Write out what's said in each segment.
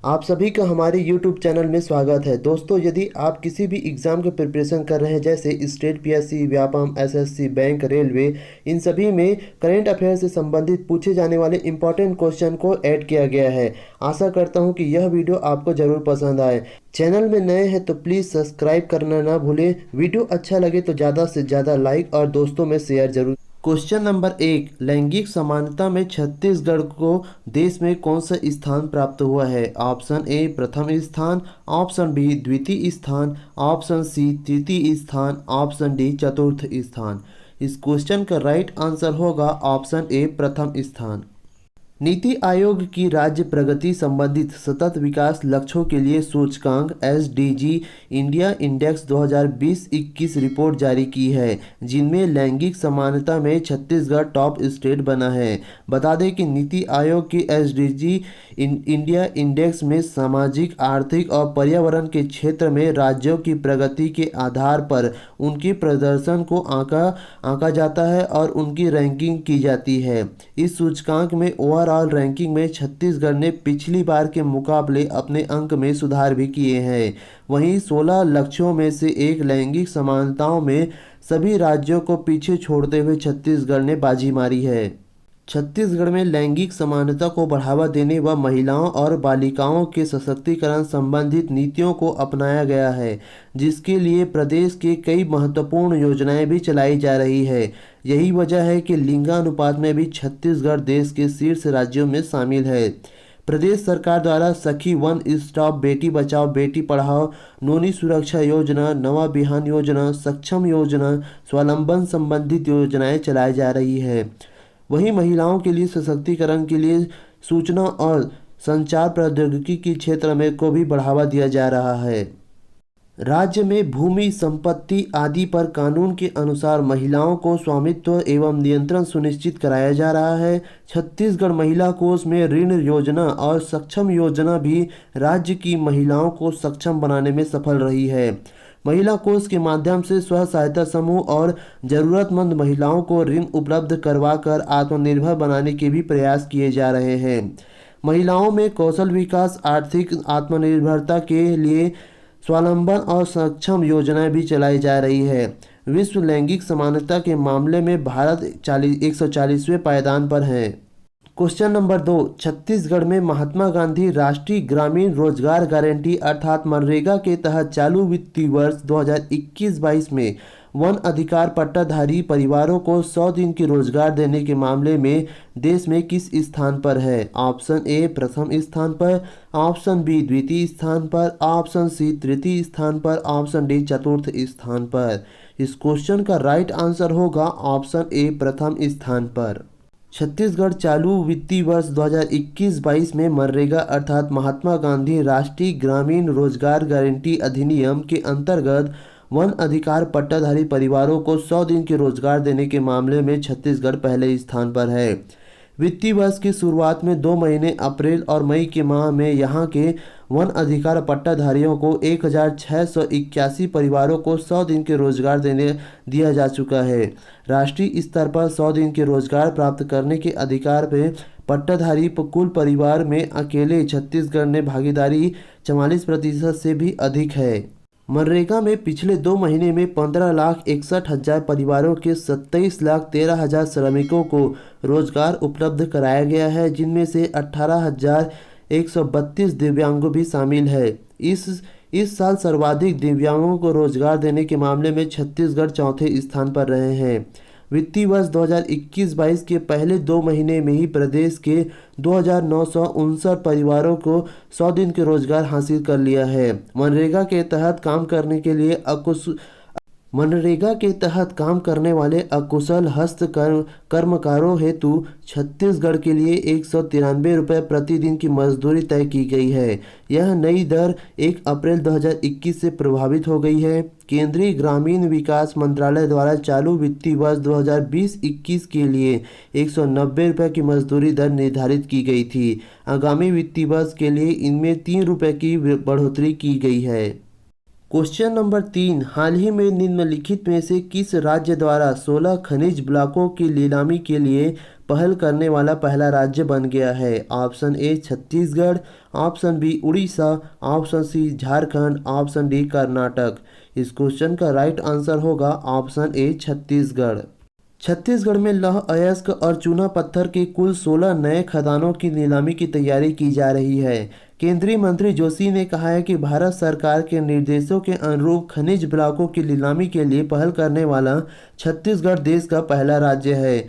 आप सभी का हमारे YouTube चैनल में स्वागत है। दोस्तों, यदि आप किसी भी एग्ज़ाम के प्रिपरेशन कर रहे हैं जैसे state PSC, Vyapam, SSC, bank, railway, इन सभी में करंट अफेयर से संबंधित पूछे जाने वाले इंपॉर्टेंट क्वेश्चन को ऐड किया गया है। आशा करता हूं कि यह वीडियो आपको ज़रूर पसंद आए। चैनल में नए हैं तो प्लीज़ सब्सक्राइब करना ना भूलें। वीडियो अच्छा लगे तो ज़्यादा से ज़्यादा लाइक और दोस्तों में शेयर जरूर। क्वेश्चन नंबर 1, लैंगिक समानता में छत्तीसगढ़ को देश में कौन सा स्थान प्राप्त हुआ है? ऑप्शन ए प्रथम स्थान, ऑप्शन बी द्वितीय स्थान, ऑप्शन सी तृतीय स्थान, ऑप्शन डी चतुर्थ स्थान। इस क्वेश्चन का राइट आंसर होगा ऑप्शन ए प्रथम स्थान। नीति आयोग की राज्य प्रगति संबंधित सतत विकास लक्ष्यों के लिए सूचकांक एसडीजी इंडिया इंडेक्स 2020-21 रिपोर्ट जारी की है, जिनमें लैंगिक समानता में छत्तीसगढ़ टॉप स्टेट बना है। बता दें कि नीति आयोग की एसडीजी इंडिया इंडेक्स में सामाजिक, आर्थिक और पर्यावरण के क्षेत्र में राज्यों की प्रगति के आधार पर उनके प्रदर्शन को आंका जाता है और उनकी रैंकिंग की जाती है। इस सूचकांक में ओवरऑल रैंकिंग में छत्तीसगढ़ ने पिछली बार के मुकाबले अपने अंक में सुधार भी किए हैं। वहीं 16 लक्ष्यों में से एक लैंगिक समानताओं में सभी राज्यों को पीछे छोड़ते हुए छत्तीसगढ़ ने बाजी मारी है। छत्तीसगढ़ में लैंगिक समानता को बढ़ावा देने व महिलाओं और बालिकाओं के सशक्तिकरण संबंधित नीतियों को अपनाया गया है, जिसके लिए प्रदेश के कई महत्वपूर्ण योजनाएं भी चलाई जा रही है। यही वजह है कि लिंगानुपात में भी छत्तीसगढ़ देश के शीर्ष राज्यों में शामिल है। प्रदेश सरकार द्वारा सखी वन स्टॉप बेटी बचाओ बेटी पढ़ाओ, नोनी सुरक्षा योजना, नवा बिहान योजना, सक्षम योजना, स्वावलंबन संबंधित योजनाएं चलाई जा रही है। वहीं महिलाओं के लिए सशक्तिकरण के लिए सूचना और संचार प्रौद्योगिकी के क्षेत्र में को भी बढ़ावा दिया जा रहा है। राज्य में भूमि, संपत्ति आदि पर कानून के अनुसार महिलाओं को स्वामित्व एवं नियंत्रण सुनिश्चित कराया जा रहा है। छत्तीसगढ़ महिला कोष में ऋण योजना और सक्षम योजना भी राज्य की महिलाओं को सक्षम बनाने में सफल रही है। महिला कोष के माध्यम से स्व सहायता समूह और जरूरतमंद महिलाओं को ऋण उपलब्ध करवाकर आत्मनिर्भर बनाने के भी प्रयास किए जा रहे हैं। महिलाओं में कौशल विकास, आर्थिक आत्मनिर्भरता के लिए स्वावलंबन और सक्षम योजनाएं भी चलाई जा रही है। विश्व लैंगिक समानता के मामले में भारत 140वें पायदान पर है। क्वेश्चन नंबर 2, छत्तीसगढ़ में महात्मा गांधी राष्ट्रीय ग्रामीण रोजगार गारंटी अर्थात मनरेगा के तहत चालू वित्तीय वर्ष 2021-22 में वन अधिकार पट्टाधारी परिवारों को 100 दिन की रोजगार देने के मामले में देश में किस स्थान पर है? ऑप्शन ए प्रथम स्थान पर, ऑप्शन बी द्वितीय स्थान पर, ऑप्शन सी तृतीय स्थान पर, ऑप्शन डी चतुर्थ स्थान पर। इस क्वेश्चन का राइट आंसर होगा ऑप्शन ए प्रथम स्थान पर। छत्तीसगढ़ चालू वित्तीय वर्ष 2021-22 में मनरेगा अर्थात महात्मा गांधी राष्ट्रीय ग्रामीण रोजगार गारंटी अधिनियम के अंतर्गत वन अधिकार पट्टाधारी परिवारों को 100 दिन के रोजगार देने के मामले में छत्तीसगढ़ पहले स्थान पर है। वित्तीय वर्ष की शुरुआत में 2 महीने अप्रैल और मई के माह में यहां के वन अधिकार पट्टाधारियों को 1681 परिवारों को 100 दिन के रोजगार दिया जा चुका है। राष्ट्रीय स्तर पर 100 दिन के रोजगार प्राप्त करने के अधिकार पे पट्टाधारी कुल परिवार में अकेले छत्तीसगढ़ ने भागीदारी 44% से भी अधिक है। मनरेगा में पिछले 2 महीने में 15,61,000 परिवारों के 27,13,000 श्रमिकों को रोजगार उपलब्ध कराया गया है, जिनमें से 18,132 दिव्यांगों भी शामिल है। इस साल सर्वाधिक दिव्यांगों को रोजगार देने के मामले में छत्तीसगढ़ चौथे स्थान पर रहे हैं। वित्तीय वर्ष 2021-22 के पहले 2 महीने में ही प्रदेश के 2,959 परिवारों को 100 दिन के रोजगार हासिल कर लिया है। मनरेगा के तहत काम करने वाले अकुशल कर्मकारों हेतु छत्तीसगढ़ के लिए 193 रुपये प्रतिदिन की मजदूरी तय की गई है। यह नई दर 1 अप्रैल 2021 से प्रभावित हो गई है। केंद्रीय ग्रामीण विकास मंत्रालय द्वारा चालू वित्तीय वर्ष 2020-21 के लिए 190 रुपये की मजदूरी दर निर्धारित की गई थी। आगामी वित्तीय वर्ष के लिए इनमें 3 रुपये की बढ़ोतरी की गई है। क्वेश्चन नंबर 3, हाल ही में निम्नलिखित में से किस राज्य द्वारा 16 खनिज ब्लॉकों की नीलामी के लिए पहल करने वाला पहला राज्य बन गया है? Option A Chhattisgarh, option B Orissa, option C Jharkhand, option D Karnataka. इस क्वेश्चन का राइट आंसर होगा ऑप्शन ए छत्तीसगढ़। छत्तीसगढ़ में लौह अयस्क और चूना पत्थर के कुल 16 नए खदानों की नीलामी की तैयारी की जा रही है। केंद्रीय मंत्री जोशी ने कहा है कि भारत सरकार के निर्देशों के अनुरूप खनिज ब्लॉकों की नीलामी के लिए पहल करने वाला छत्तीसगढ़ देश का पहला राज्य है।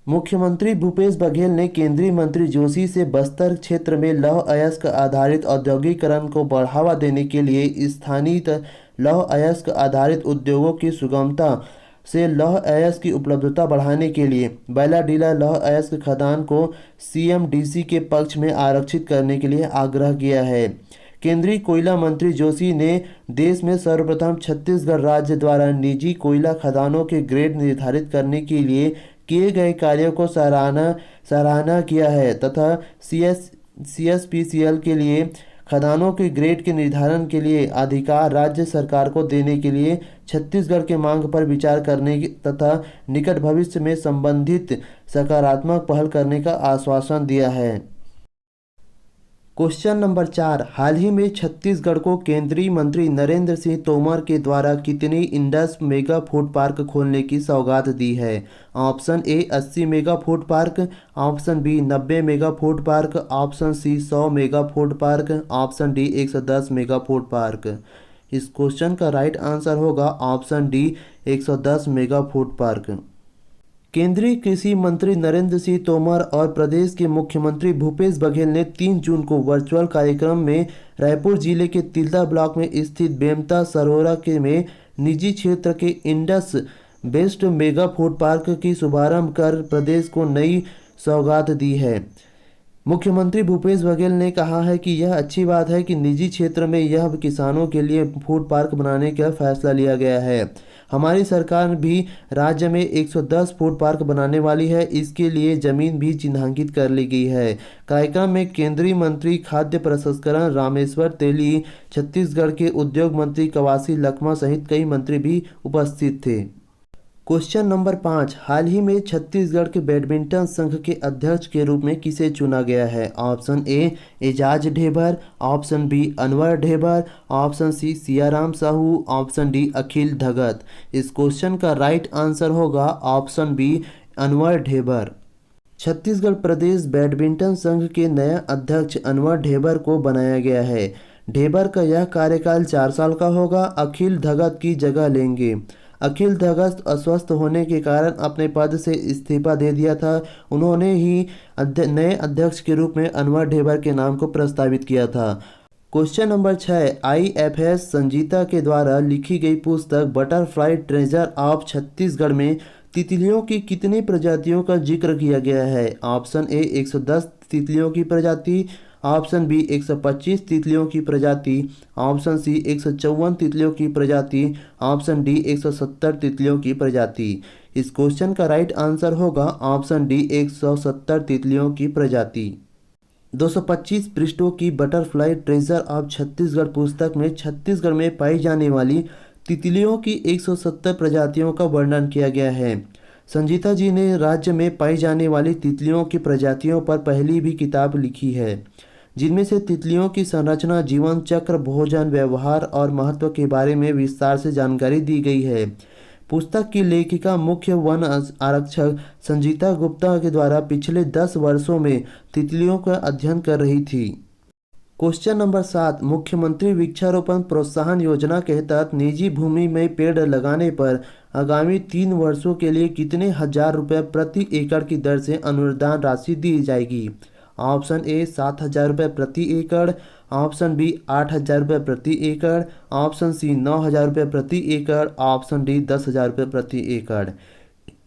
मुख्यमंत्री भूपेश बघेल ने केंद्रीय मंत्री जोशी से बस्तर क्षेत्र में लौह अयस्क आधारित औद्योगिकरण को बढ़ावा देने के लिए स्थानीय लौह अयस्क आधारित उद्योगों की सुगमता से लौह अयस्क की उपलब्धता बढ़ाने के लिए बैलाडीला लौह अयस्क खदान को सीएमडीसी के पक्ष में आरक्षित करने के लिए आग्रह किया है। केंद्रीय कोयला मंत्री जोशी ने देश में सर्वप्रथम छत्तीसगढ़ राज्य द्वारा निजी कोयला खदानों के ग्रेड निर्धारित करने के लिए किए गए कार्यों को सराहना किया है तथा सीएसपीसीएल के लिए खदानों के ग्रेड के निर्धारण के लिए अधिकार राज्य सरकार को देने के लिए छत्तीसगढ़ के मांग पर विचार करने तथा निकट भविष्य में संबंधित सकारात्मक पहल करने का आश्वासन दिया है। क्वेश्चन नंबर 4, हाल ही में छत्तीसगढ़ को केंद्रीय मंत्री नरेंद्र सिंह तोमर के द्वारा कितनी इंडस मेगा फूड पार्क खोलने की सौगात दी है? Option A 80 mega food park, option B 90 mega food park, option C 100 mega food park, option D 110 mega food park. इस क्वेश्चन का राइट आंसर होगा option D 110 mega food park. केंद्रीय कृषि मंत्री नरेंद्र सिंह तोमर और प्रदेश के मुख्यमंत्री भूपेश बघेल ने 3 जून को वर्चुअल कार्यक्रम में रायपुर जिले के तिल्दा ब्लॉक में स्थित बेमता सरोरा के में निजी क्षेत्र के Indus based mega food park की शुभारंभ कर प्रदेश को नई सौगात दी है। मुख्यमंत्री भूपेश बघेल ने कहा है कि यह अच्छी बात है कि निजी क्षेत्र में यह किसानों के लिए फूड पार्क बनाने का फैसला लिया गया है। हमारी सरकार भी राज्य में 110 फूड पार्क बनाने वाली है। इसके लिए जमीन भी चिन्हांकित कर ली गई है। कार्यक्रम में केंद्रीय मंत्री खाद्य प्रसंस्करण रामेश्वर तेली, छत्तीसगढ़ के उद्योग मंत्री कवासी लखमा सहित कई मंत्री भी उपस्थित थे। क्वेश्चन नंबर 5, हाल ही में छत्तीसगढ़ के बैडमिंटन संघ के अध्यक्ष के रूप में किसे चुना गया है? Option A Ejaz Dhebar, option B Anwar Dhebar, option C Siyaram Sahu, option D Akhil Dhagat. इस क्वेश्चन का राइट आंसर होगा ऑप्शन बी अनवर ढेबर। छत्तीसगढ़ प्रदेश बैडमिंटन संघ के नया अध्यक्ष अनवर ढेबर को बनाया गया है। ढेबर का यह कार्यकाल 4 साल का होगा। अखिल धगत की जगह लेंगे। अखिल धगत अस्वस्थ होने के कारण अपने पद से इस्तीफा दे दिया था। उन्होंने ही नए अध्यक्ष के रूप में अनवर ढेबर के नाम को प्रस्तावित किया था। क्वेश्चन नंबर 6, IFS संजीता के द्वारा लिखी गई पुस्तक बटरफ्लाई ट्रेजर ऑफ छत्तीसगढ़ में तितलियों की कितनी प्रजातियों का जिक्र किया गया है? ऑप्शन ए 110 तितलियों की प्रजाति, ऑप्शन बी 125 तितलियों की प्रजाति, ऑप्शन सी 154 तितलियों की प्रजाति, ऑप्शन डी 170 तितलियों की प्रजाति। इस क्वेश्चन का राइट आंसर होगा ऑप्शन डी 170 तितलियों की प्रजाति। 225 पृष्ठों की बटरफ्लाई ट्रेजर ऑफ छत्तीसगढ़ पुस्तक में छत्तीसगढ़ में पाई जाने वाली तितलियों की 170 प्रजातियों का वर्णन किया गया है। संजीता जी ने राज्य में पाई जाने वाली तितलियों की प्रजातियों पर पहली भी किताब लिखी है, जिनमें से तितलियों की संरचना, जीवन चक्र, भोजन, व्यवहार और महत्व के बारे में विस्तार से जानकारी दी गई है। पुस्तक की लेखिका मुख्य वन आरक्षक संजीता गुप्ता के द्वारा पिछले 10 वर्षों में तितलियों का अध्ययन कर रही थी। क्वेश्चन नंबर 7, मुख्यमंत्री वृक्षारोपण प्रोत्साहन योजना के तहत निजी भूमि में पेड़ लगाने पर आगामी 3 वर्षों के लिए कितने हजार रुपये प्रति एकड़ की दर से अनुदान राशि दी जाएगी? ऑप्शन ए 7,000 रुपये प्रति एकड़, ऑप्शन बी 8,000 रुपये प्रति एकड़, ऑप्शन सी 9,000 रुपये प्रति एकड़, ऑप्शन डी 10,000 रुपये प्रति एकड़।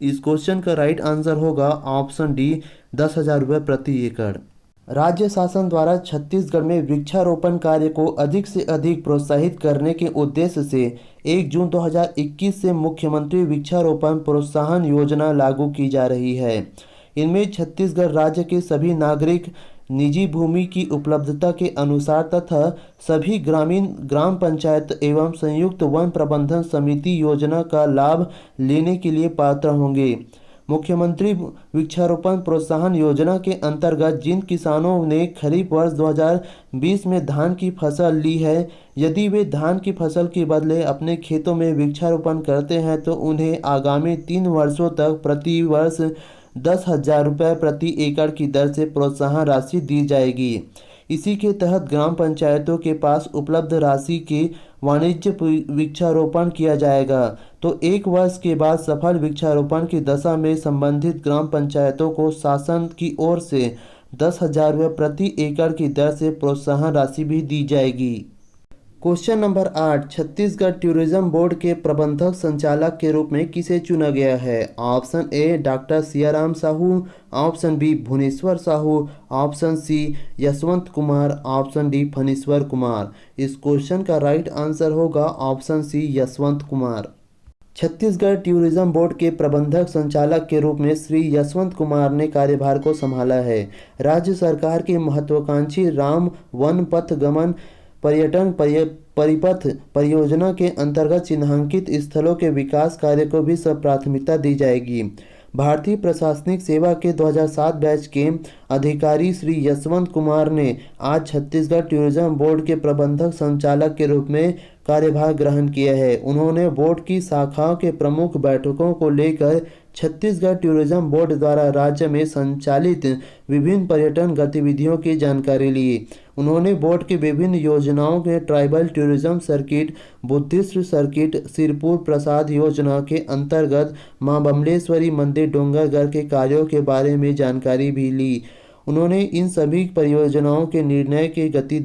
इस क्वेश्चन का राइट आंसर होगा ऑप्शन डी 10,000 रुपये प्रति एकड़। राज्य शासन द्वारा छत्तीसगढ़ में वृक्षारोपण कार्य को अधिक से अधिक प्रोत्साहित करने के उद्देश्य से 1 जून 2021 से मुख्यमंत्री वृक्षारोपण प्रोत्साहन योजना लागू की जा रही है। इनमें छत्तीसगढ़ राज्य के सभी नागरिक निजी भूमि की उपलब्धता के अनुसार तथा सभी ग्राम पंचायत एवं संयुक्त वन प्रबंधन समिति योजना का लाभ लेने के लिए पात्र होंगे। मुख्यमंत्री वृक्षारोपण प्रोत्साहन योजना के अंतर्गत जिन किसानों ने खरीफ वर्ष 2020 में धान की फसल ली है, यदि वे धान की फसल के बदले अपने खेतों में वृक्षारोपण करते हैं तो उन्हें आगामी 3 वर्षों तक प्रति वर्ष 10,000 रुपये प्रति एकड़ की दर से प्रोत्साहन राशि दी जाएगी। इसी के तहत ग्राम पंचायतों के पास उपलब्ध राशि के वाणिज्य वृक्षारोपण किया जाएगा। तो 1 वर्ष के बाद सफल वृक्षारोपण की दशा में संबंधित ग्राम पंचायतों को शासन की ओर से 10,000 रुपये प्रति एकड़ की दर से प्रोत्साहन राशि भी दी जाएगी। Question number 8, Chhattisgarh tourism board के प्रबंधक संचालक के रूप में किसे चुना गया है? Option A doctor Siyaram Sahu, option B Bhuvneshwar Sahu, option C Yashwant Kumar, option D Phanishwar Kumar. इस क्वेश्चन का राइट आंसर होगा option C Yashwant Kumar. Chhattisgarh tourism board के प्रबंधक संचालक के रूप में श्री यशवंत कुमार ने कार्यभार को संभाला है। राज्य सरकार की महत्वाकांक्षी राम वन पथ गमन पर्यटन परिपथ परियोजना के अंतर्गत चिन्हांकित स्थलों के विकास कार्य को भी सब प्राथमिकता दी जाएगी। भारतीय प्रशासनिक सेवा के 2007 बैच के अधिकारी श्री यशवंत कुमार ने आज छत्तीसगढ़ टूरिज्म बोर्ड के प्रबंधक संचालक के रूप में कार्यभार ग्रहण किया है। उन्होंने बोर्ड की शाखाओं के प्रमुख बैठकों को लेकर छत्तीसगढ़ टूरिज्म बोर्ड द्वारा राज्य में संचालित विभिन्न पर्यटन गतिविधियों की जानकारी ली। उन्होंने बोर्ड की विभिन्न योजनाओं के tribal tourism circuit, Buddhist circuit, Sirpur Prasad योजना के अंतर्गत मां बमलेश्वरी मंदिर डोंगरगढ़ के कार्यों के बारे में जानकारी भी ली। उन्होंने इन सभी परियोजनाओं के निर्णय की गति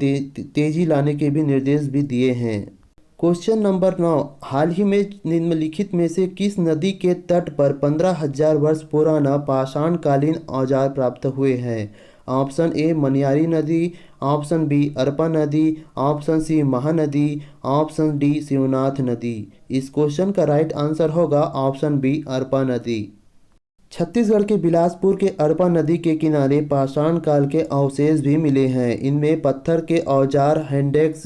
तेजी लाने के भी निर्देश भी दिए हैं। क्वेश्चन नंबर 9, हाल ही में निम्नलिखित में से किस नदी के तट पर 15,000 वर्ष पुराना पाषाणकालीन औजार प्राप्त हुए हैं? ऑप्शन ए मनियारी नदी, ऑप्शन बी अरपा नदी, option C Mahanadi, option D Shivnath नदी। इस क्वेश्चन का राइट आंसर होगा ऑप्शन बी अरपा नदी। छत्तीसगढ़ के बिलासपुर के अरपा नदी के किनारे पाषाण काल के अवशेष भी मिले हैं। इनमें पत्थर के औजार, हैंडेक्स,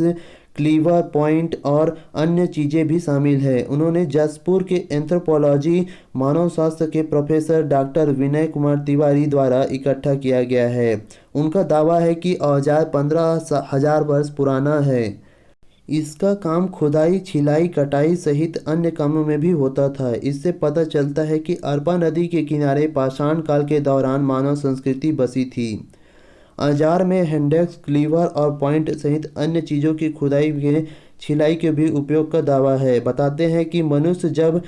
क्लीवर पॉइंट और अन्य चीज़ें भी शामिल हैं। उन्होंने जसपुर के एंथ्रोपोलॉजी मानव शास्त्र के प्रोफेसर डॉक्टर विनय कुमार तिवारी द्वारा इकट्ठा किया गया है। उनका दावा है कि औजार 15,000 वर्ष पुराना है। इसका काम खुदाई, छिलाई, कटाई सहित अन्य कामों में भी होता था। इससे पता चलता है कि अरपा नदी के किनारे पाषाण काल के दौरान मानव संस्कृति बसी थी। औजार में हैंडेक्स, क्लीवर और पॉइंट सहित अन्य चीज़ों की खुदाई के छिलाई के भी उपयोग का दावा है। बताते हैं कि मनुष्य जब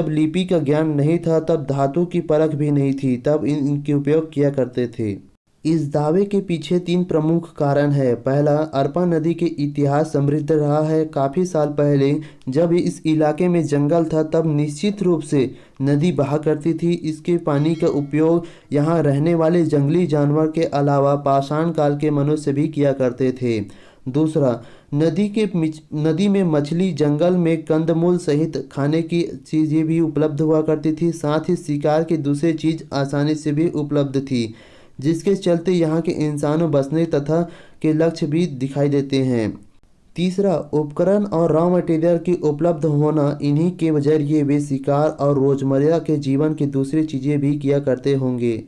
लिपि का ज्ञान नहीं था, तब धातु की परख भी नहीं थी, तब इनके उपयोग किया करते थे। इस दावे के पीछे 3 प्रमुख कारण है। पहला, अरपा नदी के इतिहास समृद्ध रहा है। काफ़ी साल पहले जब इस इलाके में जंगल था, तब निश्चित रूप से नदी बहा करती थी। इसके पानी का उपयोग यहाँ रहने वाले जंगली जानवर के अलावा पाषाण काल के मनुष्य भी किया करते थे। दूसरा, नदी में मछली, जंगल में कंदमूल सहित खाने की चीज़ें भी उपलब्ध हुआ करती थी। साथ ही शिकार की दूसरी चीज़ आसानी से भी उपलब्ध थी, जिसके चलते यहाँ के इंसानों बसने तथा के लक्ष्य भी दिखाई देते हैं। तीसरा, उपकरण और रॉ मटेरियल की उपलब्ध होना। इन्हीं के जरिए वे शिकार और रोजमर्रा के जीवन की दूसरी चीज़ें भी किया करते होंगे।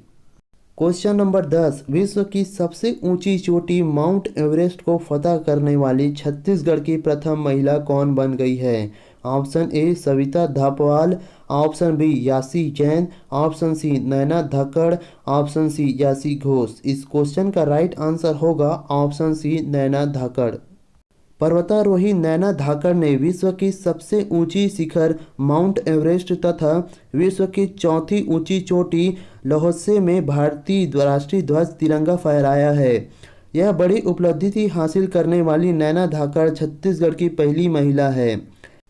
क्वेश्चन नंबर 10, विश्व की सबसे ऊंची चोटी माउंट एवरेस्ट को फतह करने वाली छत्तीसगढ़ की प्रथम महिला कौन बन गई है? Option A Savita Dhapwal, option B Yasi Jain, option C Naina Dhakad, option C Yasi Ghosh. इस क्वेश्चन का राइट आंसर होगा ऑप्शन सी नैना धाकड़। पर्वतारोही नैना धाकड़ ने विश्व की सबसे ऊंची शिखर माउंट एवरेस्ट तथा विश्व की चौथी ऊंची चोटी ल्होत्से में भारतीय राष्ट्रीय ध्वज तिरंगा फहराया है। यह बड़ी उपलब्धि हासिल करने वाली नैना धाकड़ छत्तीसगढ़ की पहली महिला है।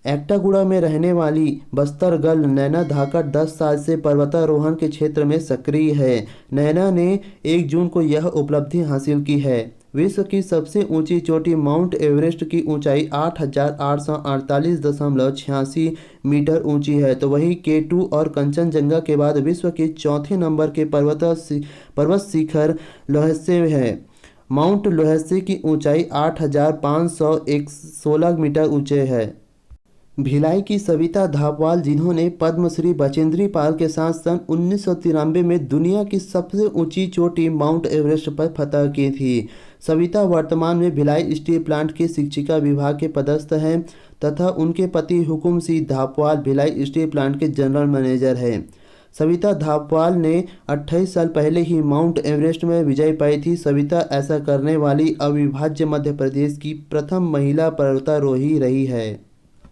एक्टागुड़ा में रहने वाली बस्तर गर्ल नैना धाकड़ 10 साल से पर्वतारोहण के क्षेत्र में सक्रिय है। नैना ने 1 जून को यह उपलब्धि हासिल की है। विश्व की सबसे ऊंची चोटी माउंट एवरेस्ट की ऊंचाई 8,848.86 मीटर ऊंची है। तो वही K2 और कंचनजंगा के बाद विश्व के चौथे नंबर के पर्वत शिखर ल्होत्से है। माउंट ल्होत्से की ऊंचाई 8,516 मीटर ऊंचे है। भिलाई की सविता धापवाल, जिन्होंने पद्मश्री बचेंद्री पाल के साथ सन 1993 में दुनिया की सबसे ऊंची चोटी माउंट एवरेस्ट पर फतह की थी। सविता वर्तमान में भिलाई स्टील प्लांट की शिक्षिका विभाग के पदस्थ हैं तथा उनके पति हुकुम सिंह धापवाल भिलाई स्टील प्लांट के जनरल मैनेजर हैं। सविता धापवाल ने 28 साल पहले ही माउंट एवरेस्ट में विजय पाई थी। सविता ऐसा करने वाली अविभाज्य मध्य प्रदेश की प्रथम महिला पर्वतारोही रही है।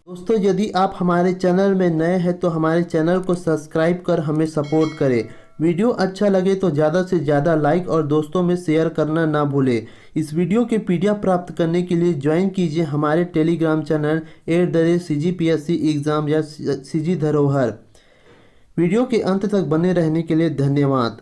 दोस्तों, यदि आप हमारे चैनल में नए हैं तो हमारे चैनल को सब्सक्राइब कर हमें सपोर्ट करें। वीडियो अच्छा लगे तो ज़्यादा से ज़्यादा लाइक और दोस्तों में शेयर करना ना भूलें। इस वीडियो के PDF प्राप्त करने के लिए ज्वाइन कीजिए हमारे टेलीग्राम चैनल @CGPSC एग्ज़ाम या CG धरोहर। वीडियो के अंत तक बने रहने के लिए धन्यवाद।